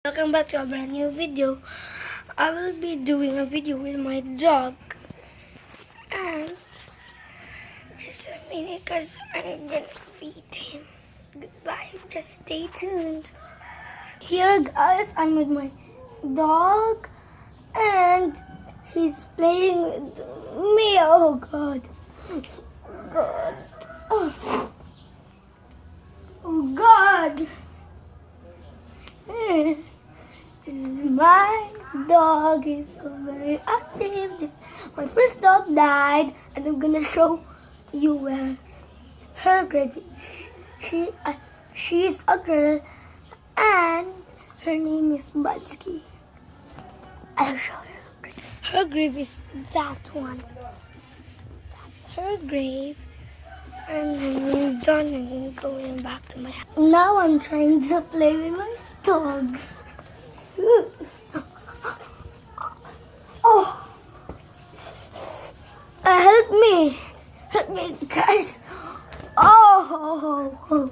Welcome back to a brand new video. I will be doing a video with my dog, and just a minute because I'm gonna feed him. Goodbye, just stay tuned. Here guys, I'm with my dog and he's playing with me. Oh god. God. Oh god. My dog is so very active. My first dog died, and I'm gonna show you where her grave is. She's a girl, and her name is Budsky. I'll show her. Her grave is that one. That's her grave. And I'm done and going back to my house. Now I'm trying to play with my dog. Oh! Help me! Help me, guys! Oh!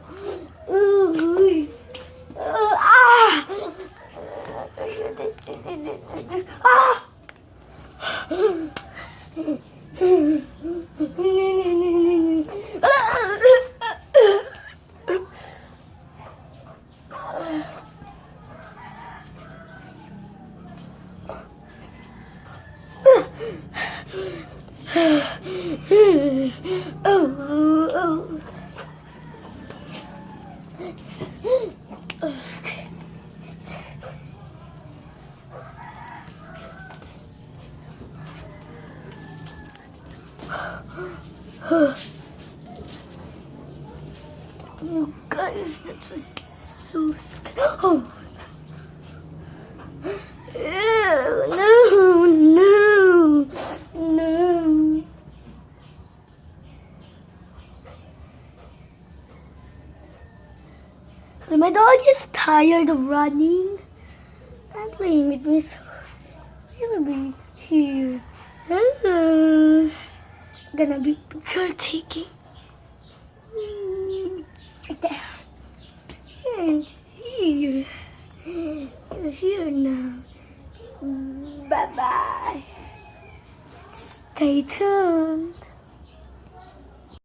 Ah! You guys, that was so scary. Oh. No. My dog is tired of running and playing with me, so he'll be here. Hello. Gonna be picture taking. Right there. And here. You're here now. Bye-bye. Stay tuned.